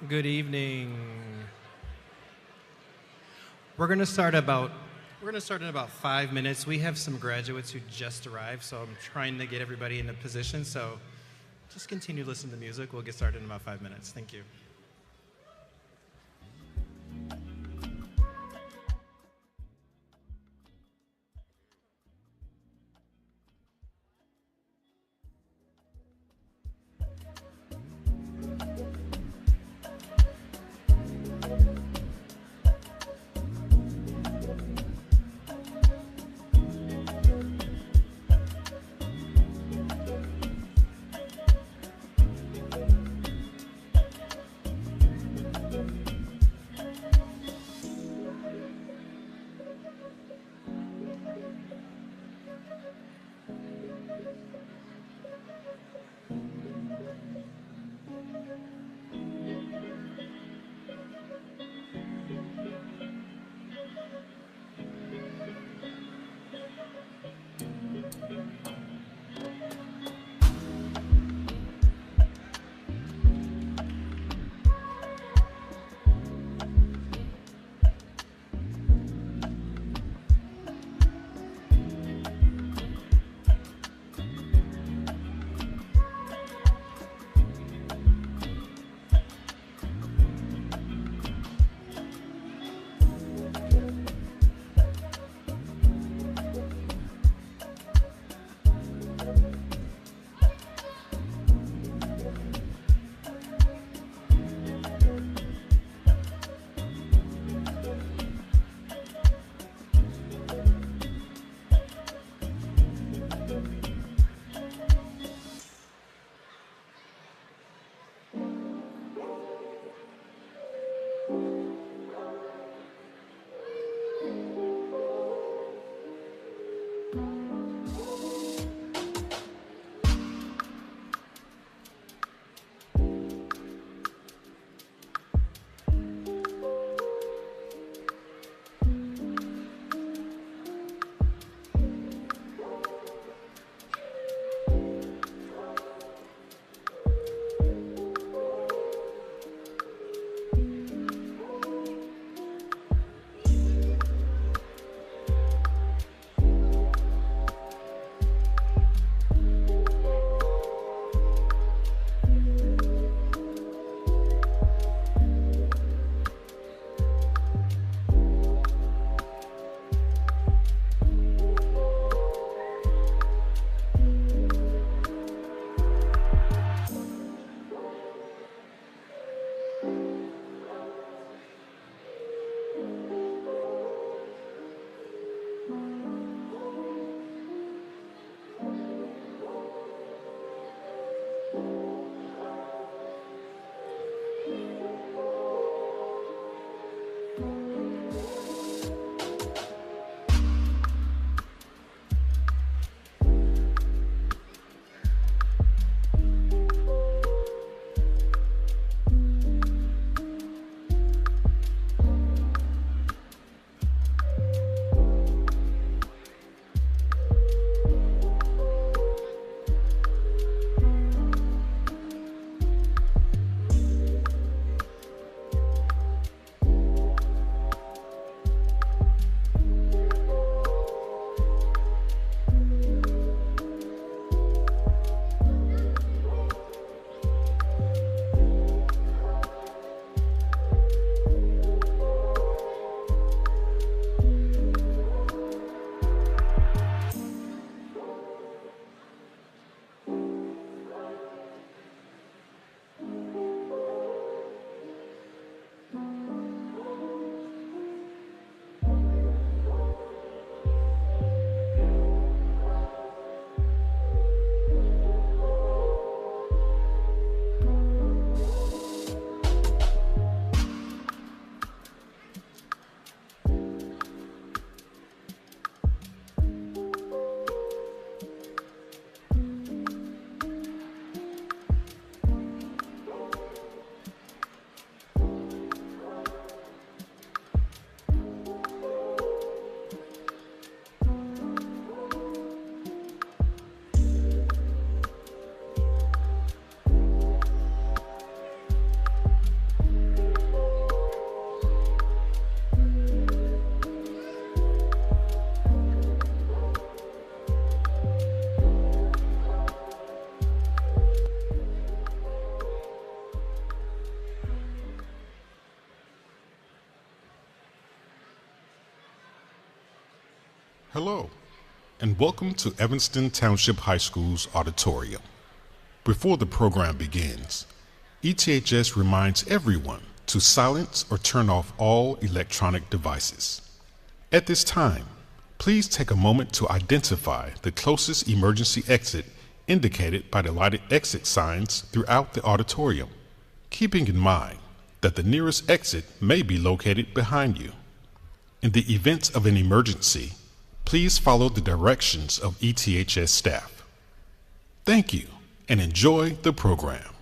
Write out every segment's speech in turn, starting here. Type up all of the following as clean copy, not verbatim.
Good evening. We're going to start in about 5 minutes. We have some graduates who just arrived, so I'm trying to get everybody in a position. So just continue listening to music. We'll get started in about 5 minutes. Thank you. Hello, and welcome to Evanston Township High School's auditorium. Before the program begins, ETHS reminds everyone to silence or turn off all electronic devices. At this time, please take a moment to identify the closest emergency exit indicated by the lighted exit signs throughout the auditorium, keeping in mind that the nearest exit may be located behind you. In the event of an emergency, please follow the directions of ETHS staff. Thank you, and enjoy the program.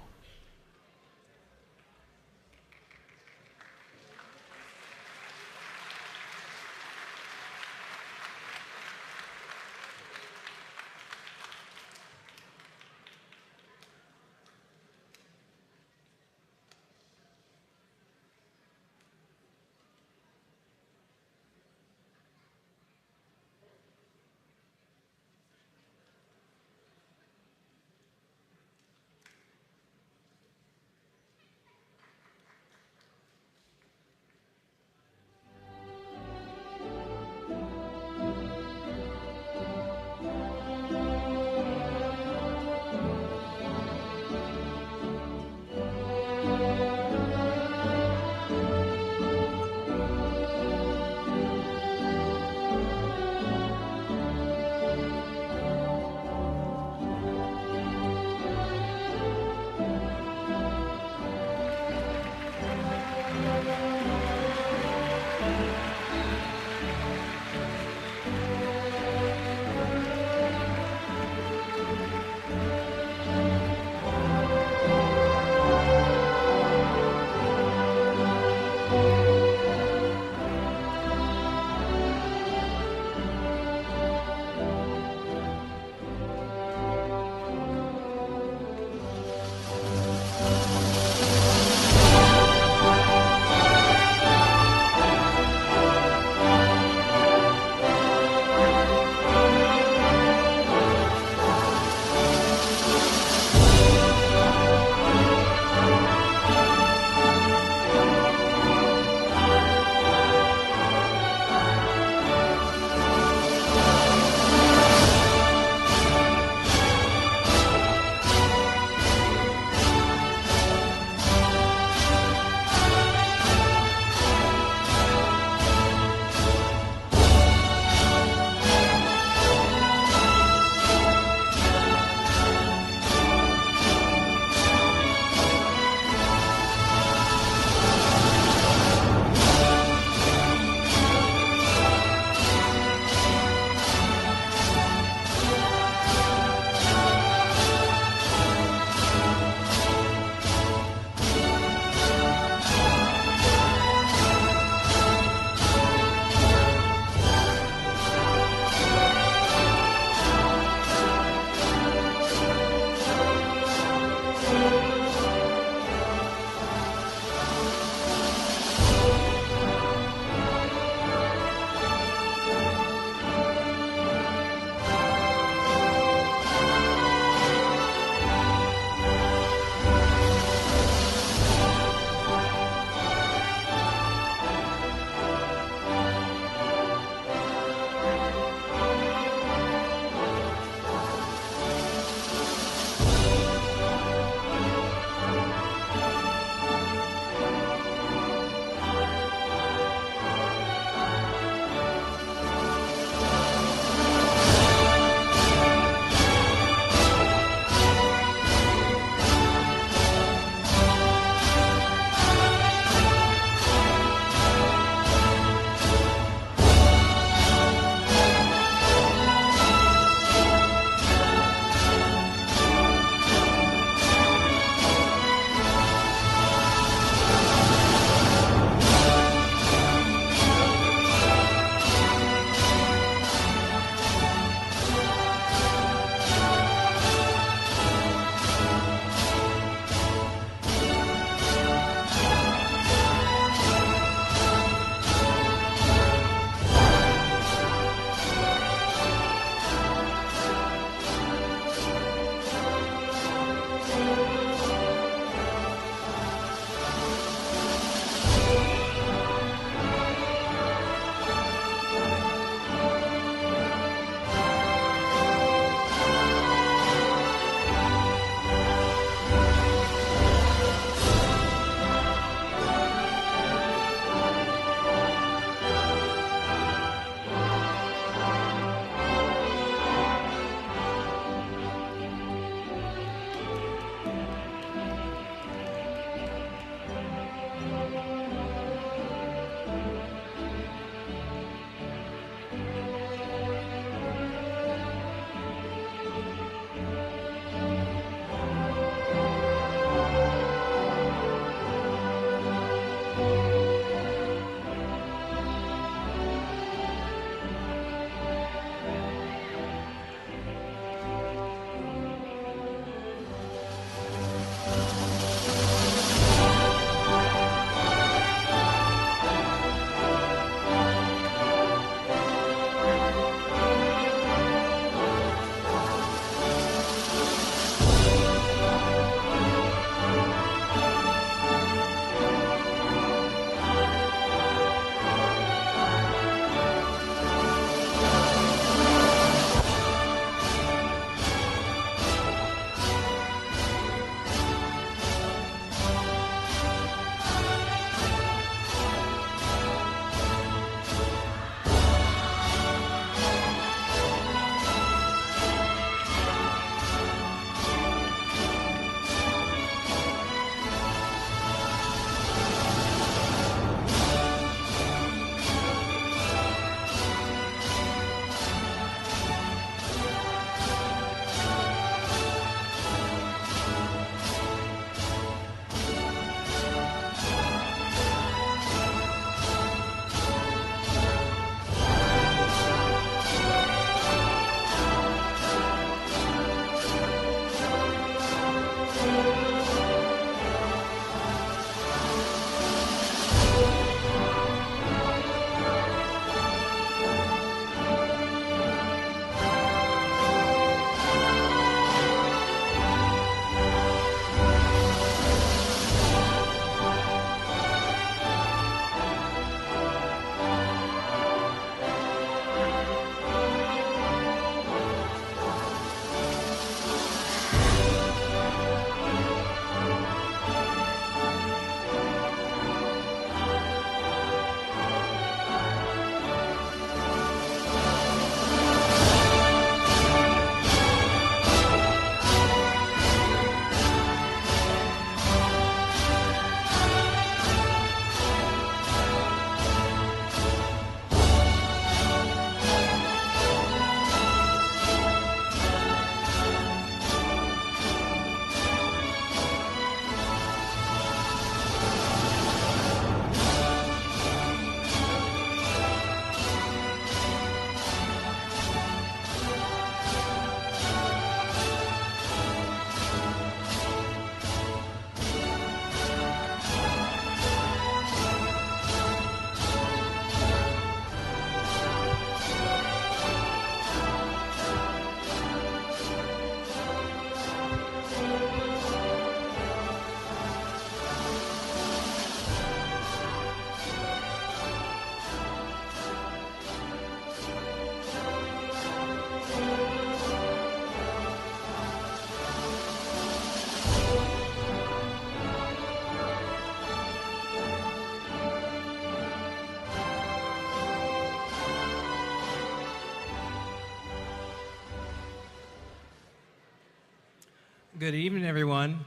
Good evening, everyone.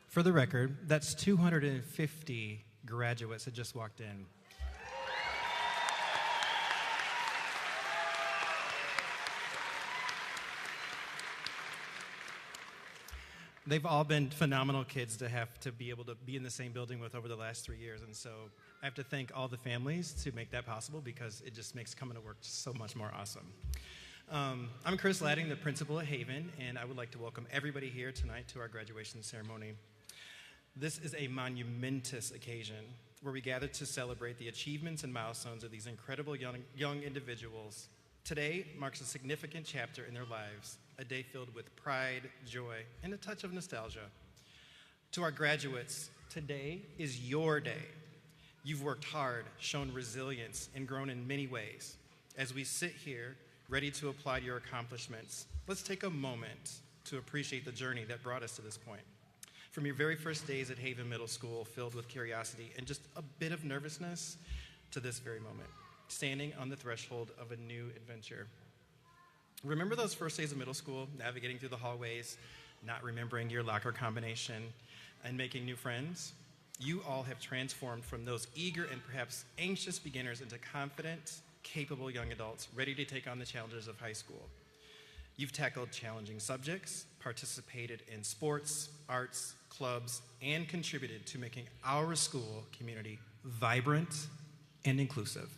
For the record, that's 250 graduates that just walked in. They've all been phenomenal kids to have to be able to be in the same building with over the last 3 years. And so I have to thank all the families to make that possible because it just makes coming to work so much more awesome. I'm Chris Ladding, the principal at Haven, and I would like to welcome everybody here tonight to our graduation ceremony. This is a monumentous occasion where we gather to celebrate the achievements and milestones of these incredible young individuals. Today marks a significant chapter in their lives, a day filled with pride, joy, and a touch of nostalgia. To our graduates, today is your day. You've worked hard, shown resilience, and grown in many ways. As we sit here, ready to apply your accomplishments, let's take a moment to appreciate the journey that brought us to this point. From your very first days at Haven Middle School, filled with curiosity and just a bit of nervousness, to this very moment, standing on the threshold of a new adventure. Remember those first days of middle school, navigating through the hallways, not remembering your locker combination, and making new friends? You all have transformed from those eager and perhaps anxious beginners into confident, capable young adults ready to take on the challenges of high school. You've tackled challenging subjects, participated in sports, arts, clubs, and contributed to making our school community vibrant and inclusive.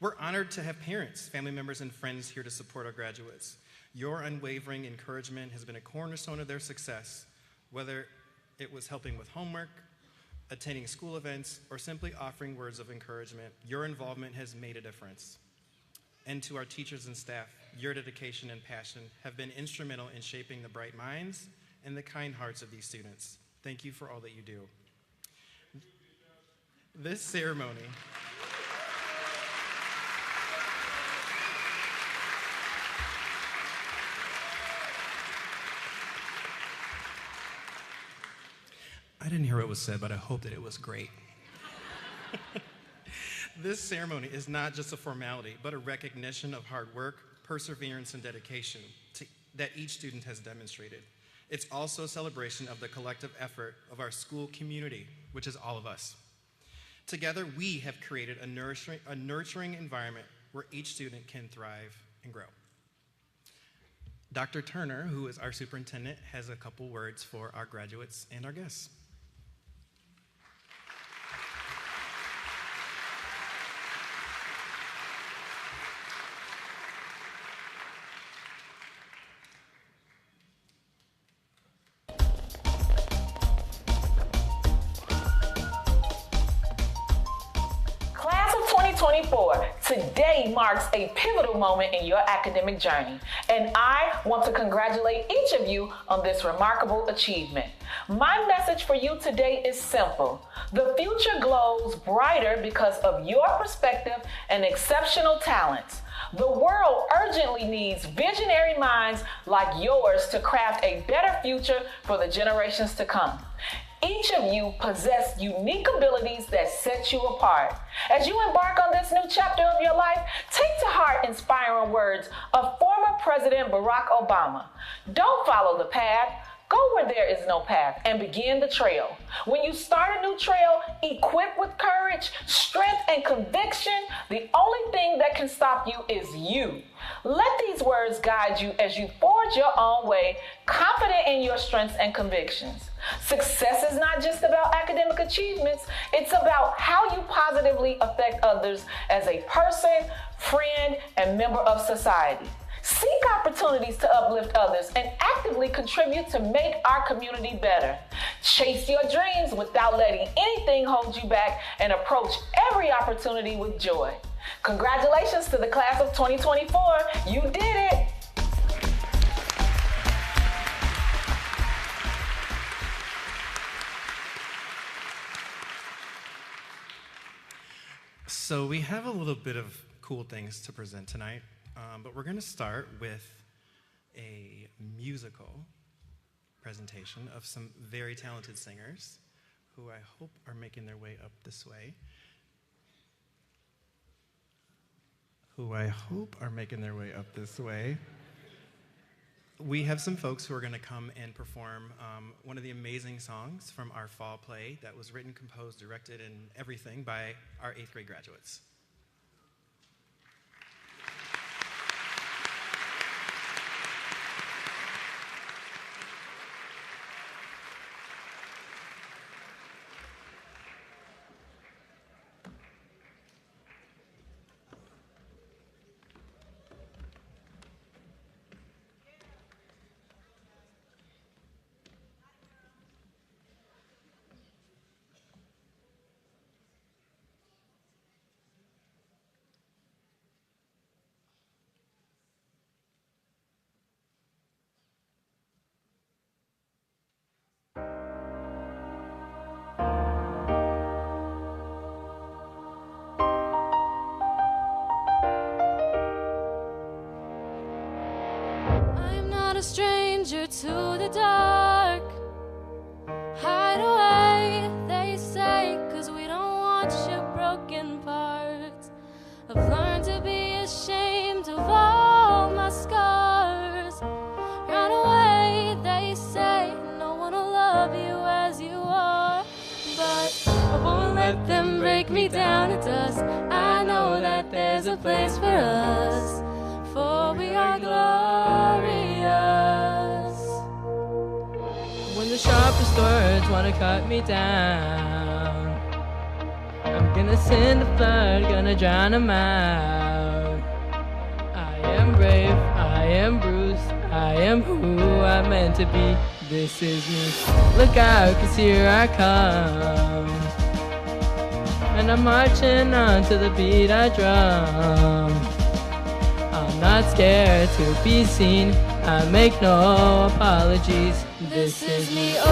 We're honored to have parents, family members, and friends here to support our graduates. Your unwavering encouragement has been a cornerstone of their success, whether it was helping with homework, attending school events, or simply offering words of encouragement. Your involvement has made a difference. And to our teachers and staff, your dedication and passion have been instrumental in shaping the bright minds and the kind hearts of these students. Thank you for all that you do. This ceremony I didn't hear what was said, but I hope that it was great. This ceremony is not just a formality, but a recognition of hard work, perseverance, and dedication that each student has demonstrated. It's also a celebration of the collective effort of our school community, which is all of us. Together, we have created a nurturing environment where each student can thrive and grow. Dr. Turner, who is our superintendent, has a couple words for our graduates and our guests. Class of 2024, today marks a pivotal moment in your academic journey, and I want to congratulate each of you on this remarkable achievement. My message for you today is simple. The future glows brighter because of your perspective and exceptional talents. The world urgently needs visionary minds like yours to craft a better future for the generations to come. Each of you possess unique abilities that set you apart. As you embark on this new chapter of your life, take to heart inspiring words of former President Barack Obama. Don't follow the path. Go where there is no path and begin the trail. When you start a new trail, equipped with courage, strength, and conviction, the only thing that can stop you is you. Let these words guide you as you forge your own way, confident in your strengths and convictions. Success is not just about academic achievements, it's about how you positively affect others as a person, friend, and member of society. Seek opportunities to uplift others and actively contribute to make our community better. Chase your dreams without letting anything hold you back and approach every opportunity with joy. Congratulations to the class of 2024. You did it. So we have a little bit of cool things to present tonight. But we're going to start with a musical presentation of some very talented singers who I hope are making their way up this way. We have some folks who are going to come and perform one of the amazing songs from our fall play that was written, composed, directed, and everything by our 8th grade graduates. Stranger to the dark, hide away, they say, 'cause we don't want your broken parts. I've learned to be ashamed of all my scars. Run away, they say, no one will love you as you are. But I won't let them break me down to dust. I know that there's a place for us, for we are glorious. When the sharpest words wanna cut me down, I'm gonna send a flood, gonna drown 'em out. I am brave, I am bruised, I am who I'm meant to be. This is me. Look out, 'cause here I come, and I'm marching on to the beat I drum. I'm not scared to be seen, I make no apologies. This is me, oh,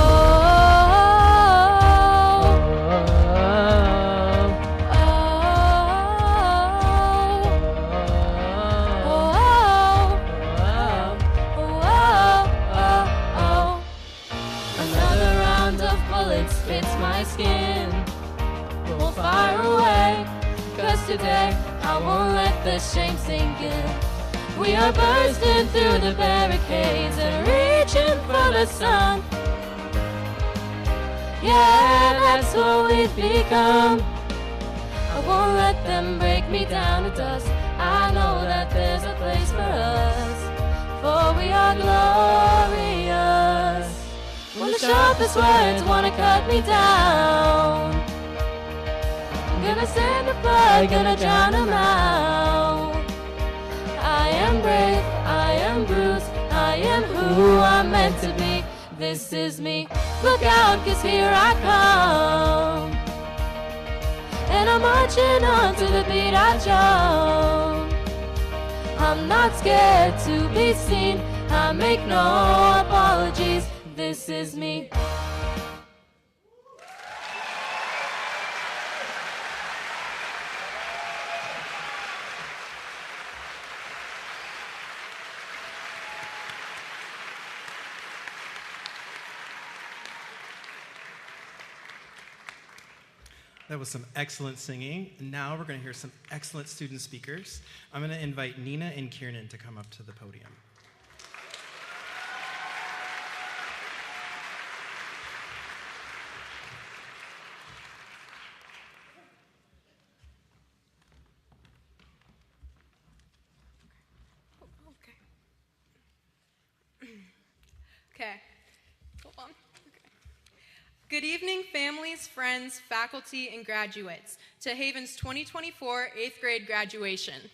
another round of bullets hits my skin, won't fire away, 'cause today I won't let the shame sink in. We are bursting through the barricades and reaching for the sun. Yeah, that's what we've become. I won't let them break me down to dust. I know that there's a place for us, for we are glorious. When the sharpest words wanna cut me down, I'm gonna send a flood, gonna drown 'em out. I am brave, I am bruised, I am who I'm meant to be. This is me. Look out, 'cause here I come, and I'm marching on to the beat I drum. I'm not scared to be seen, I make no apologies. This is me. That was some excellent singing. Now we're going to hear some excellent student speakers. I'm going to invite Nina and Kieran to come up to the podium. Okay. Hold on. Good evening, families, friends, faculty, and graduates, to Haven's 2024 8th grade graduation.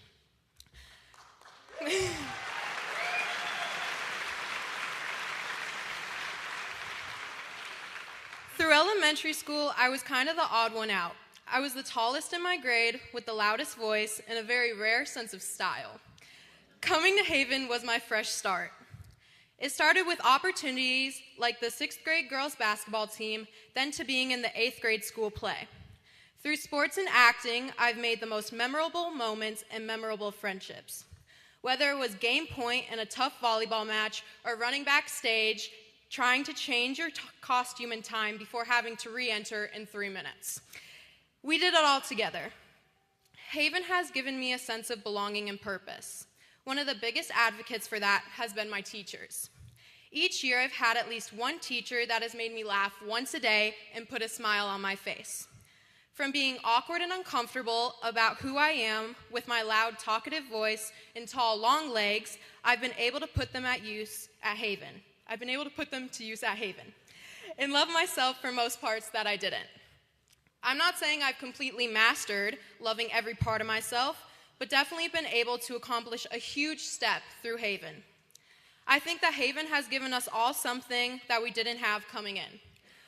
Through elementary school, I was kind of the odd one out. I was the tallest in my grade, with the loudest voice, and a very rare sense of style. Coming to Haven was my fresh start. It started with opportunities like the 6th grade girls basketball team, then to being in the 8th grade school play. Through sports and acting, I've made the most memorable moments and memorable friendships. Whether it was game point in a tough volleyball match or running backstage, trying to change your costume in time before having to re-enter in 3 minutes. We did it all together. Haven has given me a sense of belonging and purpose. One of the biggest advocates for that has been my teachers. Each year I've had at least one teacher that has made me laugh once a day and put a smile on my face. From being awkward and uncomfortable about who I am with my loud, talkative voice and tall, long legs, I've been able to put them to use at Haven. And love myself for most parts that I didn't. I'm not saying I've completely mastered loving every part of myself, but definitely been able to accomplish a huge step through Haven. I think that Haven has given us all something that we didn't have coming in.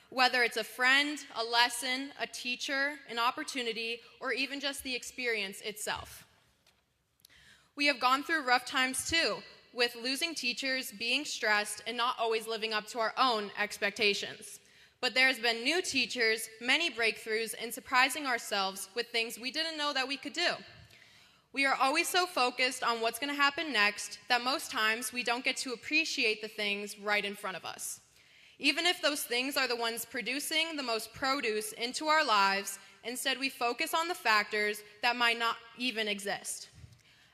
Whether it's a friend, a lesson, a teacher, an opportunity, or even just the experience itself. We have gone through rough times too, with losing teachers, being stressed, and not always living up to our own expectations. But there's been new teachers, many breakthroughs, and surprising ourselves with things we didn't know that we could do. We are always so focused on what's going to happen next that most times we don't get to appreciate the things right in front of us. Even if those things are the ones producing the most produce into our lives, instead we focus on the factors that might not even exist.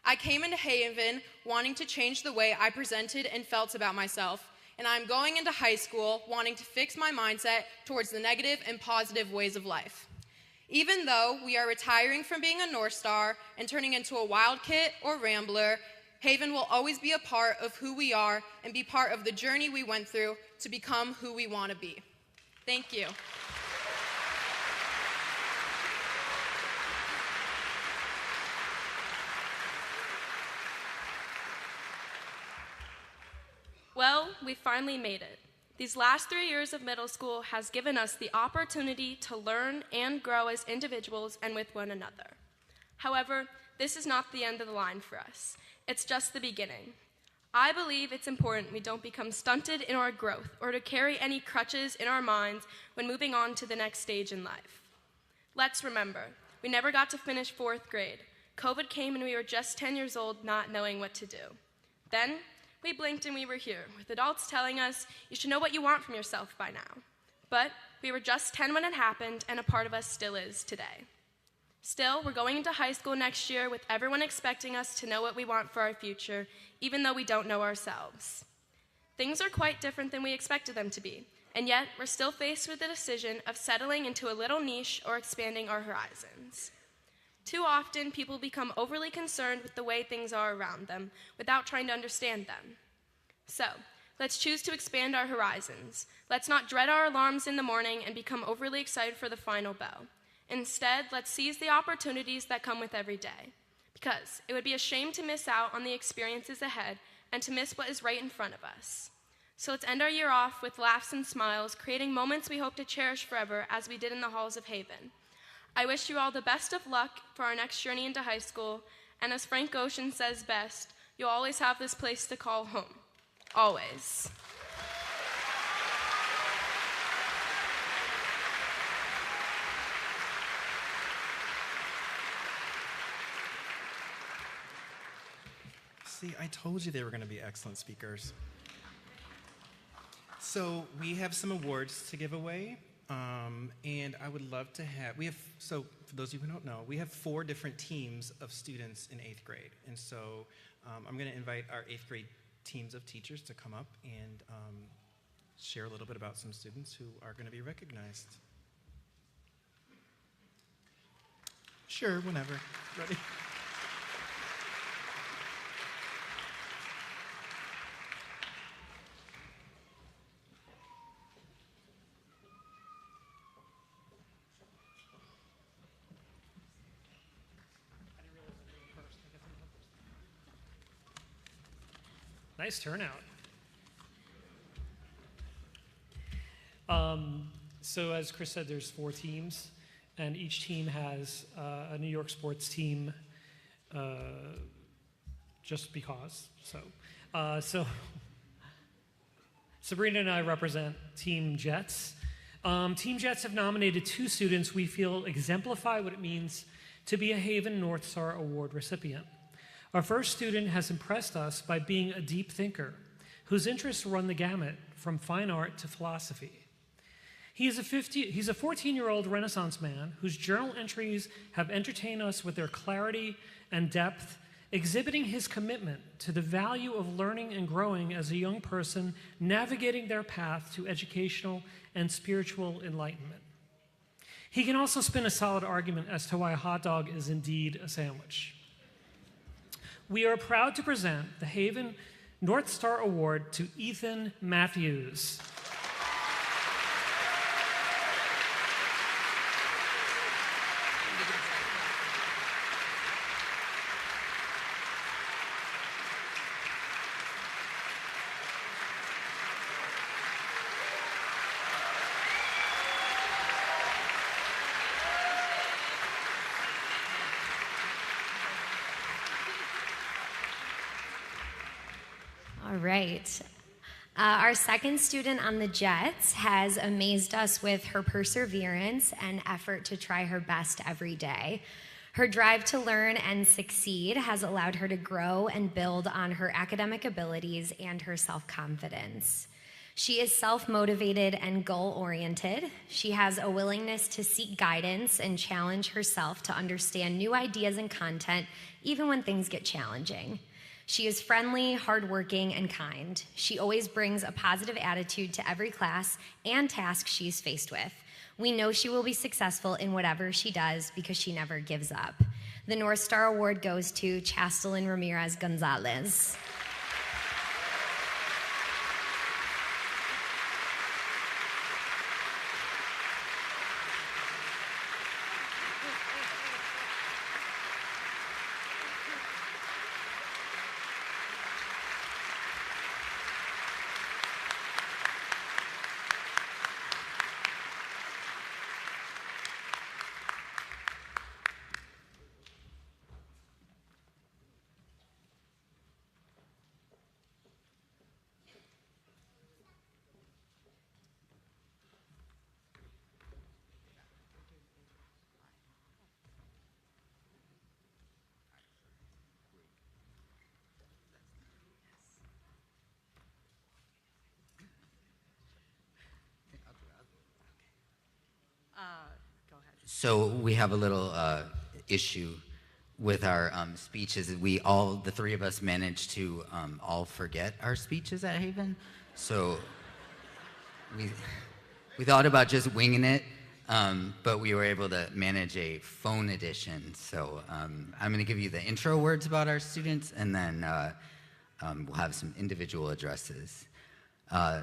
I came into Haven wanting to change the way I presented and felt about myself, and I'm going into high school wanting to fix my mindset towards the negative and positive ways of life. Even though we are retiring from being a North Star and turning into a Wild Kit or Rambler, Haven will always be a part of who we are and be part of the journey we went through to become who we want to be. Thank you. Well, we finally made it. These last 3 years of middle school has given us the opportunity to learn and grow as individuals and with one another. However, this is not the end of the line for us. It's just the beginning. I believe it's important we don't become stunted in our growth or to carry any crutches in our minds when moving on to the next stage in life. Let's remember, we never got to finish 4th grade. COVID came and we were just 10 years old not knowing what to do. Then, we blinked and we were here, with adults telling us you should know what you want from yourself by now. But we were just 10 when it happened, and a part of us still is today. Still, we're going into high school next year with everyone expecting us to know what we want for our future, even though we don't know ourselves. Things are quite different than we expected them to be, and yet we're still faced with the decision of settling into a little niche or expanding our horizons. Too often, people become overly concerned with the way things are around them without trying to understand them. So, let's choose to expand our horizons. Let's not dread our alarms in the morning and become overly excited for the final bell. Instead, let's seize the opportunities that come with every day. Because it would be a shame to miss out on the experiences ahead and to miss what is right in front of us. So let's end our year off with laughs and smiles, creating moments we hope to cherish forever as we did in the halls of Haven. I wish you all the best of luck for our next journey into high school, and as Frank Ocean says best, you'll always have this place to call home. Always. See, I told you they were going to be excellent speakers. So we have some awards to give away. And I would love to have, so for those of you who don't know, we have 4 different teams of students in 8th grade. And so I'm going to invite our 8th grade teams of teachers to come up and share a little bit about some students who are going to be recognized. Sure, whenever. Ready? Nice turnout. So as Chris said, there's 4 teams, and each team has a New York sports team just because. So Sabrina and I represent Team Jets. Team Jets have nominated 2 students we feel exemplify what it means to be a Haven North Star Award recipient. Our first student has impressed us by being a deep thinker, whose interests run the gamut from fine art to philosophy. He's a 14-year-old Renaissance man whose journal entries have entertained us with their clarity and depth, exhibiting his commitment to the value of learning and growing as a young person navigating their path to educational and spiritual enlightenment. He can also spin a solid argument as to why a hot dog is indeed a sandwich. We are proud to present the Haven North Star Award to Ethan Matthews. All right. Our second student on the Jets has amazed us with her perseverance and effort to try her best every day. Her drive to learn and succeed has allowed her to grow and build on her academic abilities and her self-confidence. She is self-motivated and goal-oriented. She has a willingness to seek guidance and challenge herself to understand new ideas and content, even when things get challenging. She is friendly, hardworking, and kind. She always brings a positive attitude to every class and task she's faced with. We know she will be successful in whatever she does because she never gives up. The North Star Award goes to Chastelyn Ramirez Gonzalez. So we have a little issue with our speeches. The three of us managed to all forget our speeches at Haven. So we thought about just winging it, but we were able to manage a phone edition. So I'm going to give you the intro words about our students, and then we'll have some individual addresses.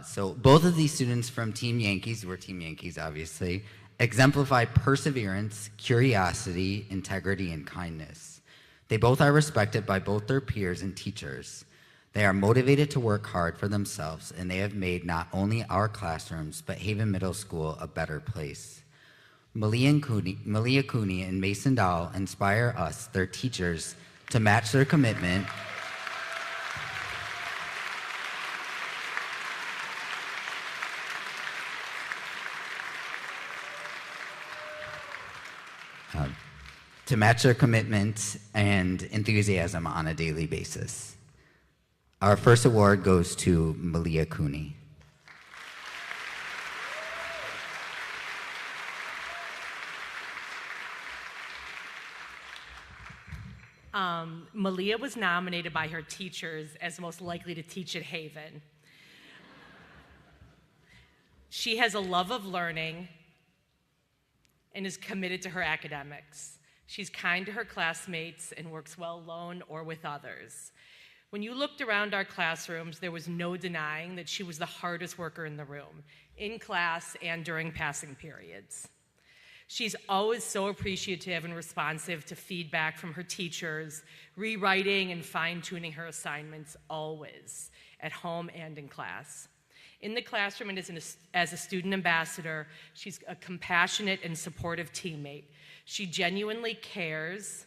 So both of these students from Team Yankees, we're Team Yankees obviously, exemplify perseverance, curiosity, integrity, and kindness. They both are respected by both their peers and teachers. They are motivated to work hard for themselves, and they have made not only our classrooms, but Haven Middle School a better place. Malia Cooney and Mason Dahl inspire us, their teachers, to match their commitment and enthusiasm on a daily basis. Our first award goes to Malia Cooney. Malia was nominated by her teachers as most likely to teach at Haven. She has a love of learning and is committed to her academics. She's kind to her classmates and works well alone or with others. When you looked around our classrooms, there was no denying that she was the hardest worker in the room, in class and during passing periods. She's always so appreciative and responsive to feedback from her teachers, rewriting and fine-tuning her assignments always, at home and in class. In the classroom and as a student ambassador, she's a compassionate and supportive teammate. She genuinely cares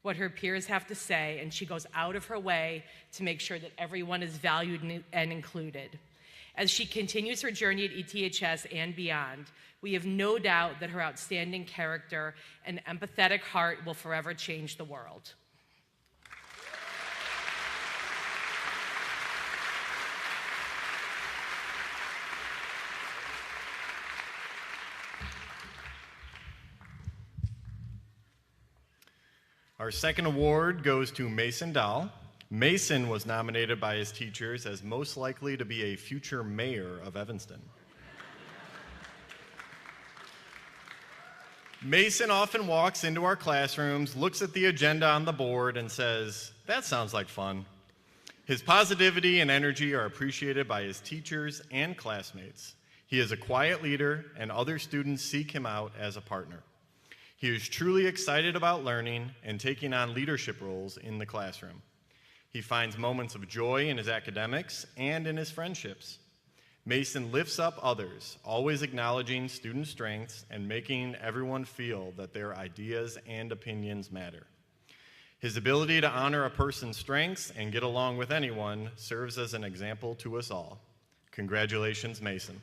what her peers have to say, and she goes out of her way to make sure that everyone is valued and included. As she continues her journey at ETHS and beyond, we have no doubt that her outstanding character and empathetic heart will forever change the world. Our second award goes to Mason Dahl. Mason was nominated by his teachers as most likely to be a future mayor of Evanston. Mason often walks into our classrooms, looks at the agenda on the board, and says, "That sounds like fun." His positivity and energy are appreciated by his teachers and classmates. He is a quiet leader, and other students seek him out as a partner. He is truly excited about learning and taking on leadership roles in the classroom. He finds moments of joy in his academics and in his friendships. Mason lifts up others, always acknowledging student strengths and making everyone feel that their ideas and opinions matter. His ability to honor a person's strengths and get along with anyone serves as an example to us all. Congratulations, Mason.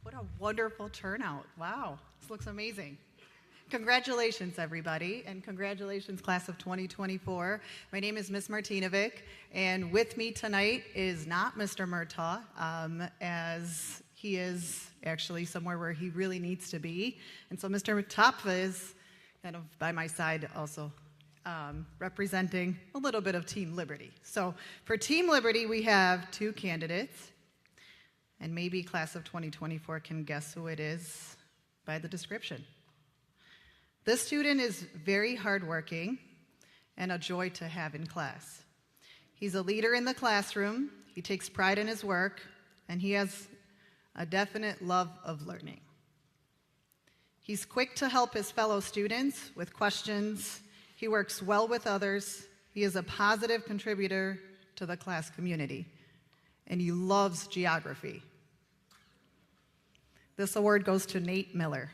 What a wonderful turnout. Wow, this looks amazing. Congratulations, everybody, and congratulations, class of 2024. My name is Ms. Martinovic, and with me tonight is not Mr. Murtaugh, as he is actually somewhere where he really needs to be. And so Mr. Topfa is kind of by my side also representing a little bit of Team Liberty. So for Team Liberty, we have two candidates. And maybe class of 2024 can guess who it is by the description. This student is very hardworking and a joy to have in class. He's a leader in the classroom, he takes pride in his work, and he has a definite love of learning. He's quick to help his fellow students with questions, he works well with others, he is a positive contributor to the class community, and he loves geography. This award goes to Nate Miller.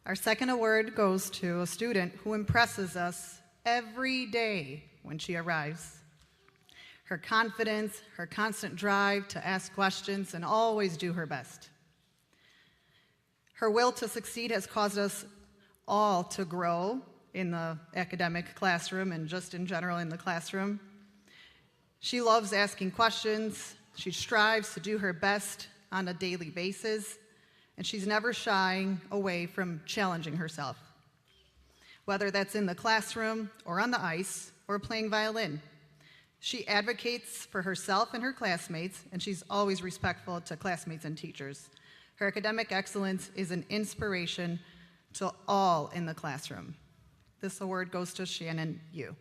Our second award goes to a student who impresses us every day when she arrives. Her confidence, her constant drive to ask questions and always do her best. Her will to succeed has caused us all to grow in the academic classroom and just in general in the classroom. She loves asking questions, she strives to do her best on a daily basis, and she's never shying away from challenging herself, whether that's in the classroom or on the ice or playing violin. She advocates for herself and her classmates, and she's always respectful to classmates and teachers. Her academic excellence is an inspiration to all in the classroom. This award goes to Shannon Yu.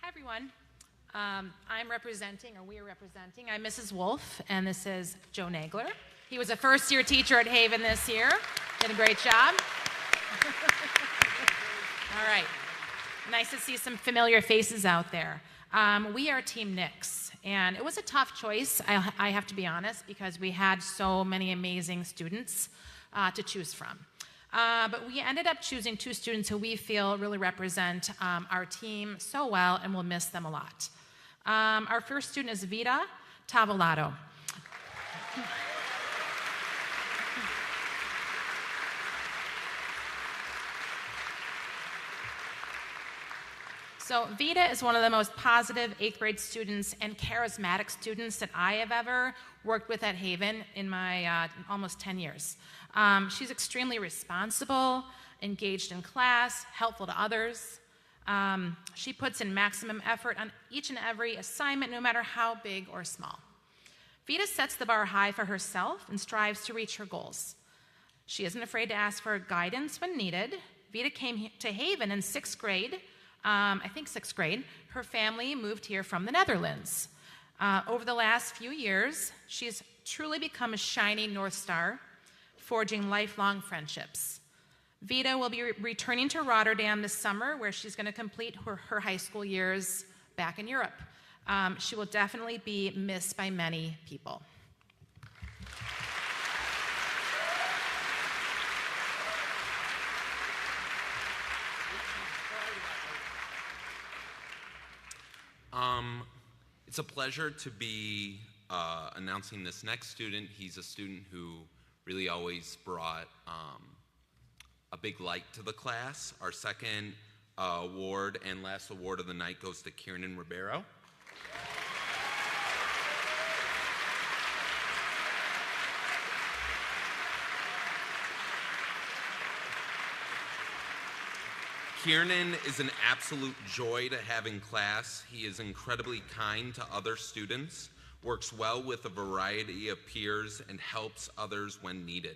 Everyone. I'm representing, or we are representing, I'm Mrs. Wolf, and this is Joe Nagler. He was a first-year teacher at Haven this year. Did a great job. All right. Nice to see some familiar faces out there. We are Team Nix, and it was a tough choice, I have to be honest, because we had so many amazing students to choose from. But we ended up choosing two students who we feel really represent our team so well, and we'll miss them a lot. Our first student is Vita Tavolato. So Vita is one of the most positive 8th grade students and charismatic students that I have ever worked with at Haven in my almost 10 years. She's extremely responsible, engaged in class, helpful to others. She puts in maximum effort on each and every assignment, no matter how big or small. Vita sets the bar high for herself and strives to reach her goals. She isn't afraid to ask for guidance when needed. Vita came to Haven in 6th grade. I think 6th grade. Her family moved here from the Netherlands. Over the last few years, she's truly become a shining North Star, forging lifelong friendships. Vita will be returning to Rotterdam this summer, where she's going to complete her high school years back in Europe. She will definitely be missed by many people. It's a pleasure to be announcing this next student. He's a student who really always brought a big light to the class. Our second award and last award of the night goes to Kieran Ribeiro. Kieran is an absolute joy to have in class. He is incredibly kind to other students, works well with a variety of peers, and helps others when needed.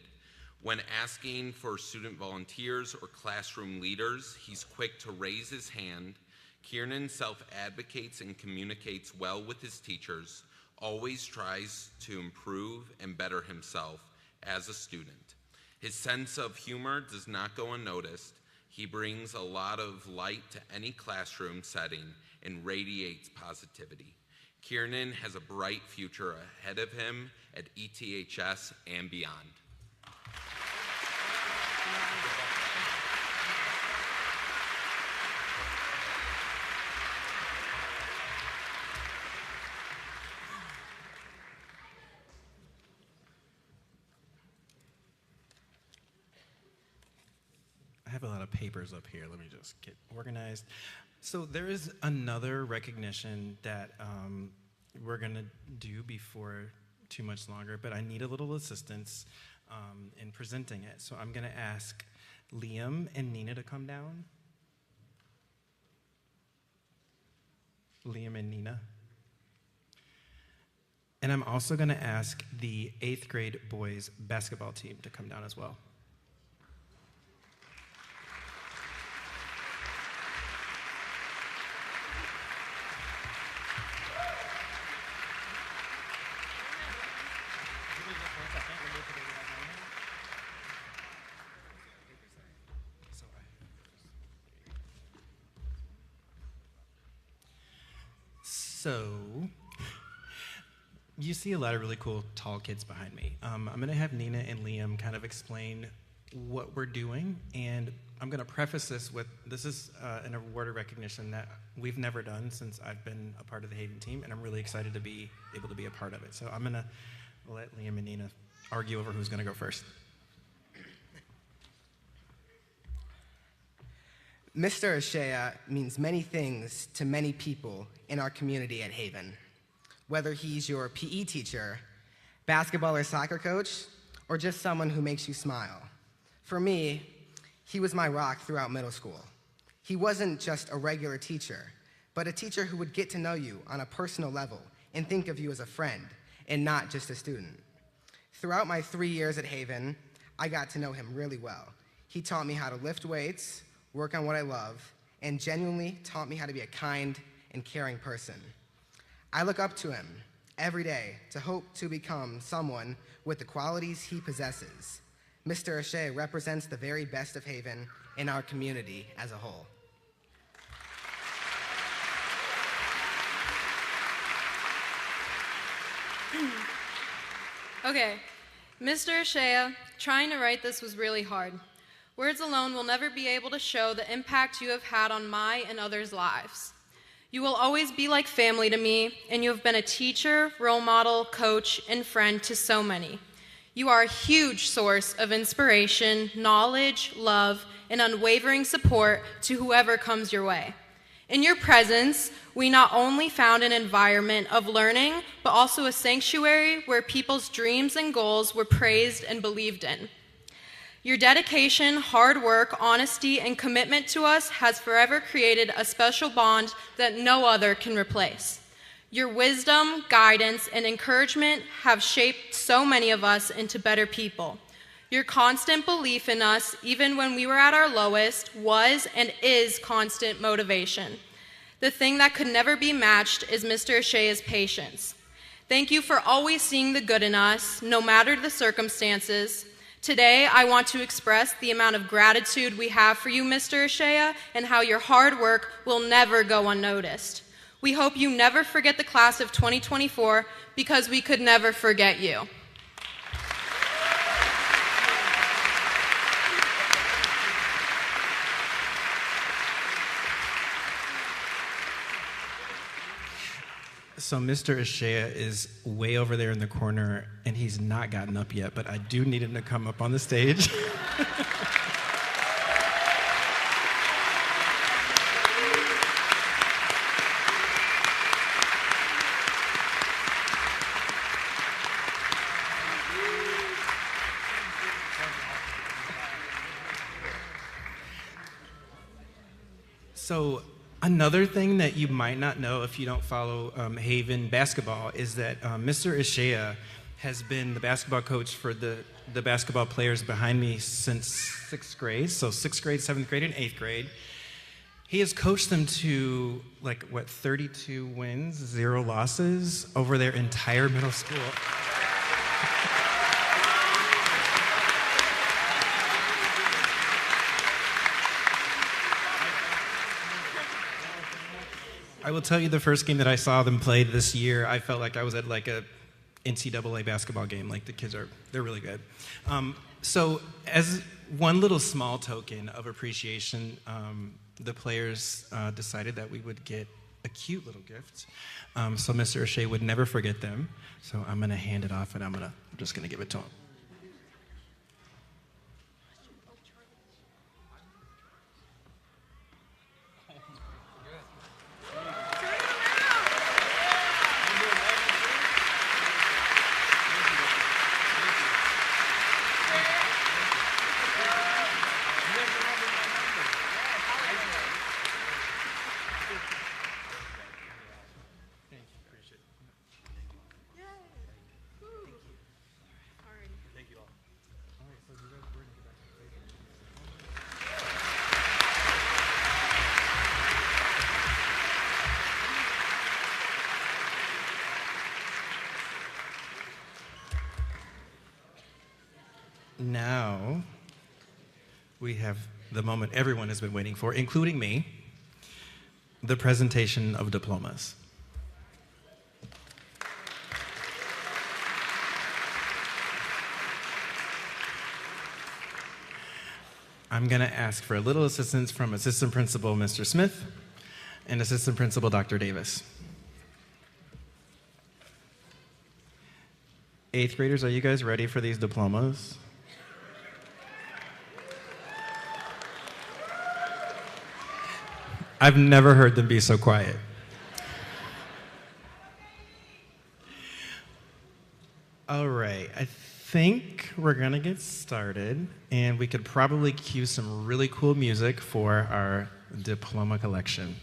When asking for student volunteers or classroom leaders, he's quick to raise his hand. Kieran self-advocates and communicates well with his teachers, always tries to improve and better himself as a student. His sense of humor does not go unnoticed. He brings a lot of light to any classroom setting and radiates positivity. Kieran has a bright future ahead of him at ETHS and beyond. I have a lot of papers up here. Let me just get organized. So there is another recognition that we're going to do before too much longer, but I need a little assistance in presenting it. So I'm going to ask Liam and Nina to come down. Liam and Nina. And I'm also going to ask the 8th grade boys basketball team to come down as well. So, you see a lot of really cool tall kids behind me. I'm going to have Nina and Liam kind of explain what we're doing, and I'm going to preface this with, this is an award of recognition that we've never done since I've been a part of the Haven team, and I'm really excited to be able to be a part of it. So I'm going to let Liam and Nina argue over who's going to go first. Mr. Ashea means many things to many people in our community at Haven. Whether he's your PE teacher, basketball or soccer coach, or just someone who makes you smile. For me, he was my rock throughout middle school. He wasn't just a regular teacher, but a teacher who would get to know you on a personal level and think of you as a friend and not just a student. Throughout my 3 years at Haven, I got to know him really well. He taught me how to lift weights, work on what I love, and genuinely taught me how to be a kind and caring person. I look up to him every day to hope to become someone with the qualities he possesses. Mr. Ashea represents the very best of Haven and our community as a whole. Okay, Mr. Ashea, trying to write this was really hard. Words alone will never be able to show the impact you have had on my and others' lives. You will always be like family to me, and you have been a teacher, role model, coach, and friend to so many. You are a huge source of inspiration, knowledge, love, and unwavering support to whoever comes your way. In your presence, we not only found an environment of learning, but also a sanctuary where people's dreams and goals were praised and believed in. Your dedication, hard work, honesty, and commitment to us has forever created a special bond that no other can replace. Your wisdom, guidance, and encouragement have shaped so many of us into better people. Your constant belief in us, even when we were at our lowest, was and is constant motivation. The thing that could never be matched is Mr. Ashea's patience. Thank you for always seeing the good in us, no matter the circumstances. Today, I want to express the amount of gratitude we have for you, Mr. Ashea, and how your hard work will never go unnoticed. We hope you never forget the class of 2024 because we could never forget you. So Mr. Ashea is way over there in the corner, and he's not gotten up yet, but I do need him to come up on the stage. So another thing that you might not know if you don't follow Haven basketball is that Mr. Ashea has been the basketball coach for the basketball players behind me since 6th grade, so 6th grade, 7th grade, and 8th grade. He has coached them to, 32 wins, 0 losses over their entire middle school. I will tell you, the first game that I saw them play this year, I felt like I was at a NCAA basketball game. The kids they're really good. So as one little small token of appreciation, the players decided that we would get a cute little gift. So Mr. Ashea would never forget them. So I'm gonna hand it off, and I'm just gonna give it to him. Now, we have the moment everyone has been waiting for, including me, the presentation of diplomas. I'm going to ask for a little assistance from Assistant Principal Mr. Smith and Assistant Principal Dr. Davis. 8th graders, are you guys ready for these diplomas? I've never heard them be so quiet. All right, I think we're gonna get started, and we could probably cue some really cool music for our diploma collection.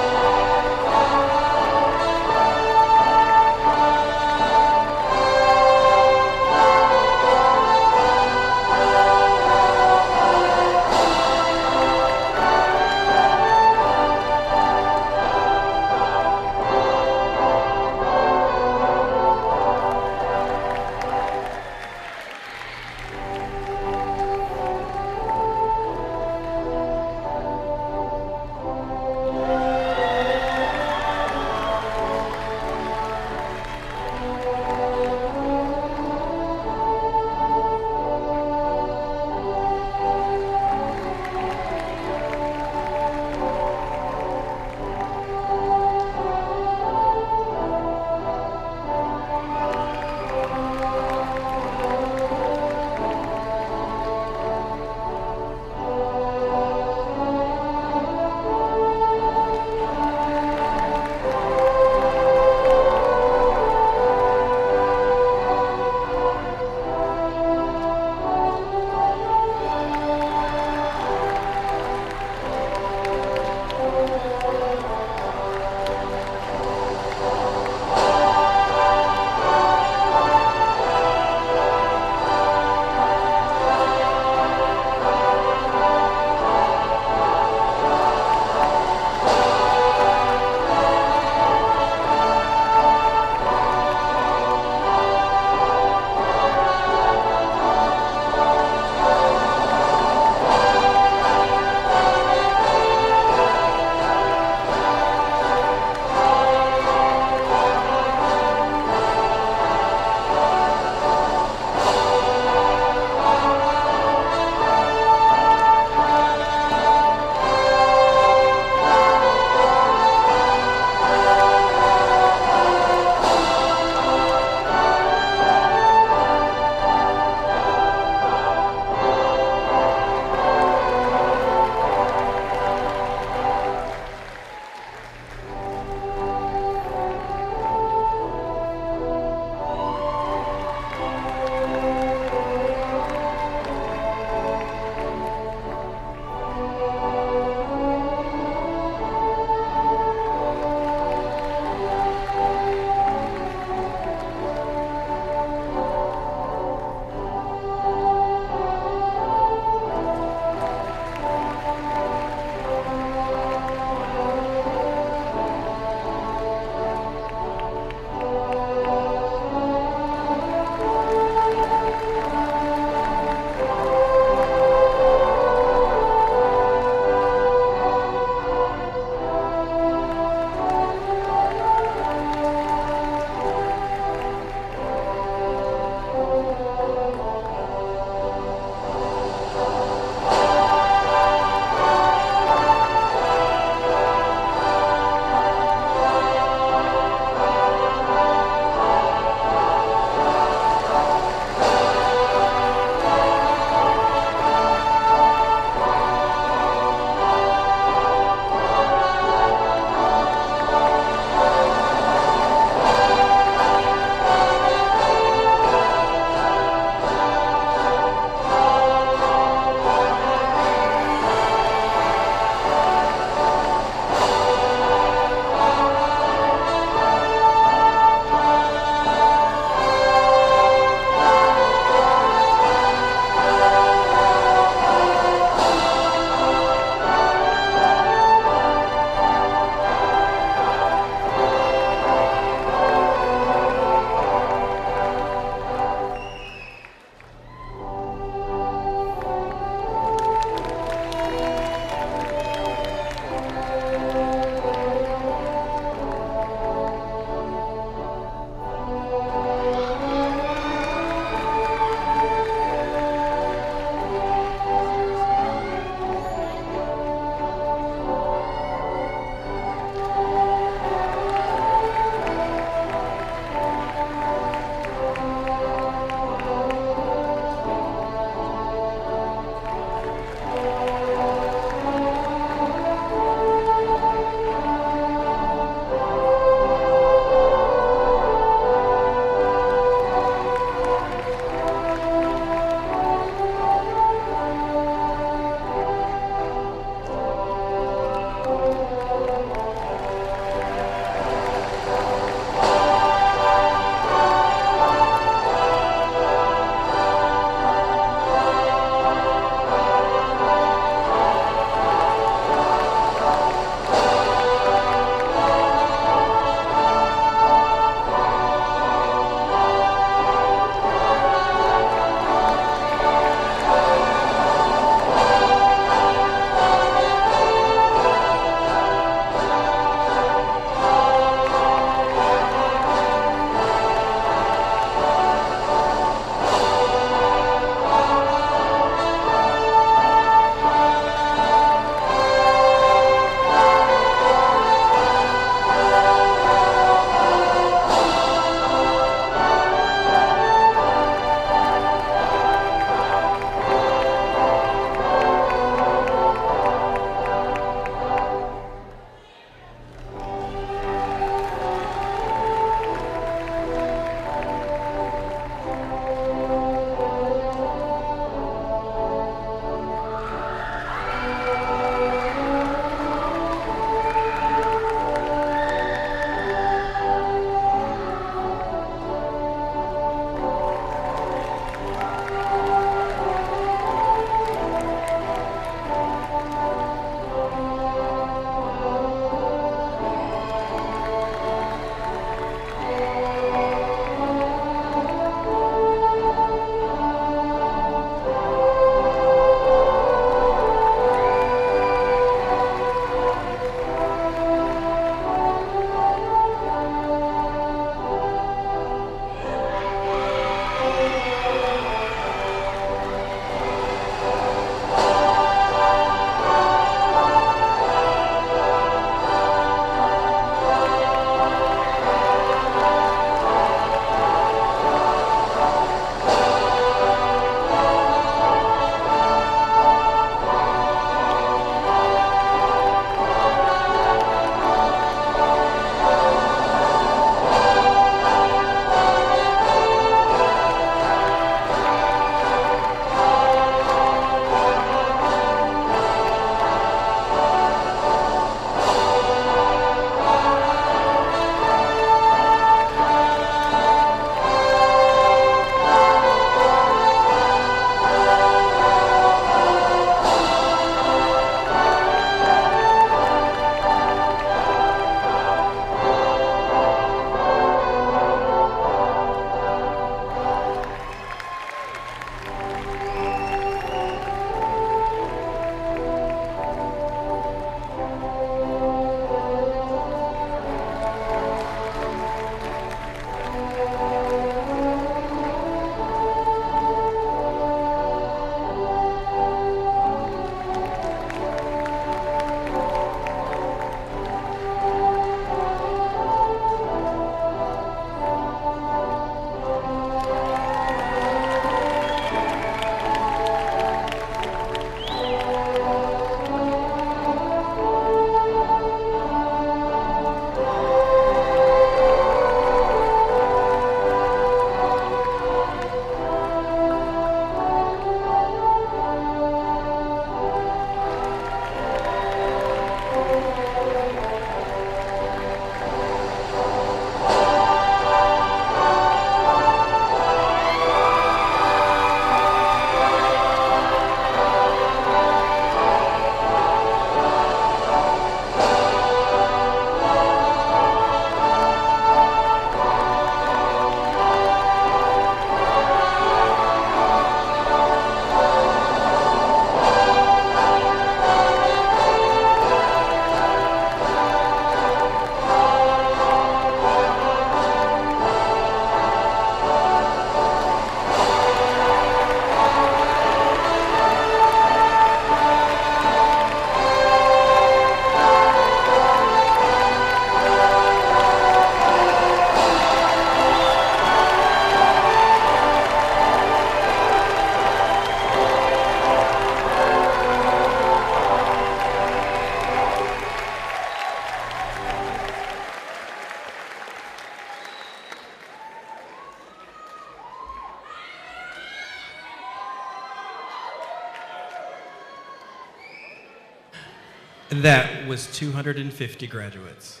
That was 250 graduates.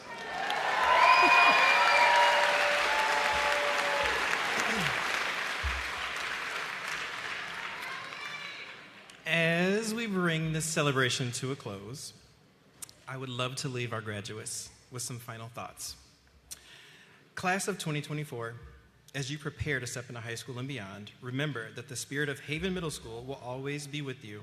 As we bring this celebration to a close, I would love to leave our graduates with some final thoughts. Class of 2024, as you prepare to step into high school and beyond, remember that the spirit of Haven Middle School will always be with you.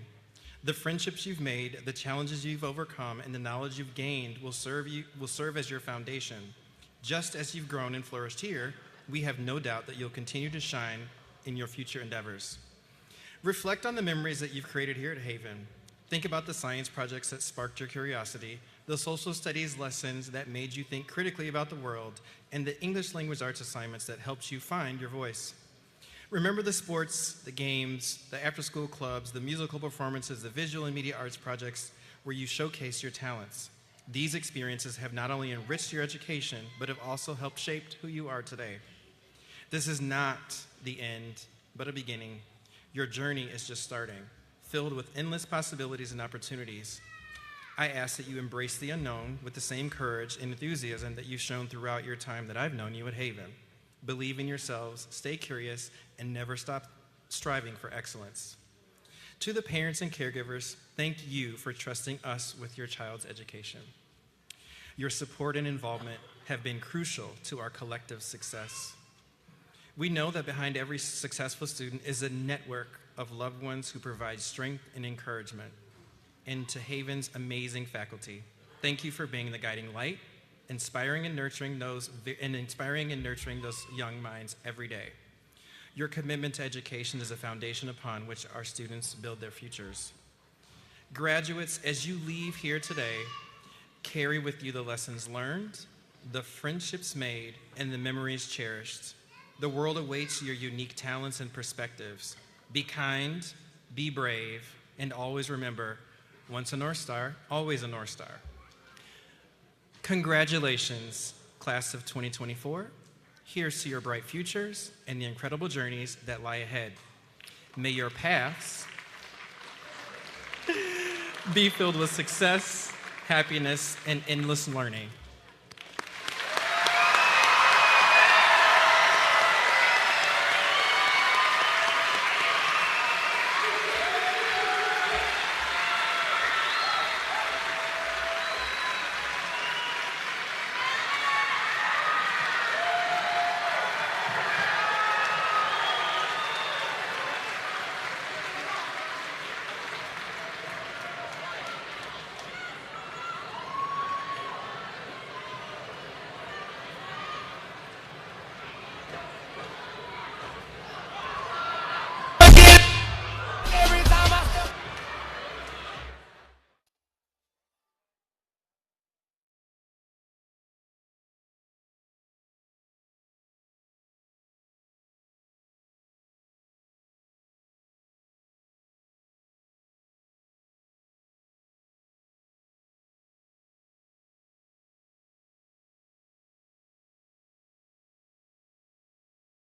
The friendships you've made, the challenges you've overcome, and the knowledge you've gained will serve as your foundation. Just as you've grown and flourished here, we have no doubt that you'll continue to shine in your future endeavors. Reflect on the memories that you've created here at Haven. Think about the science projects that sparked your curiosity, the social studies lessons that made you think critically about the world, and the English language arts assignments that helped you find your voice. Remember the sports, the games, the after-school clubs, the musical performances, the visual and media arts projects where you showcase your talents. These experiences have not only enriched your education, but have also helped shape who you are today. This is not the end, but a beginning. Your journey is just starting, filled with endless possibilities and opportunities. I ask that you embrace the unknown with the same courage and enthusiasm that you've shown throughout your time that I've known you at Haven. Believe in yourselves, stay curious, and never stop striving for excellence. To the parents and caregivers, thank you for trusting us with your child's education. Your support and involvement have been crucial to our collective success. We know that behind every successful student is a network of loved ones who provide strength and encouragement. And to Haven's amazing faculty, thank you for being the guiding light, inspiring and nurturing those young minds every day. Your commitment to education is a foundation upon which our students build their futures. Graduates, as you leave here today, carry with you the lessons learned, the friendships made, and the memories cherished. The world awaits your unique talents and perspectives. Be kind, be brave, and always remember, once a North Star, always a North Star. Congratulations, class of 2024. Here's to your bright futures and the incredible journeys that lie ahead. May your paths be filled with success, happiness, and endless learning.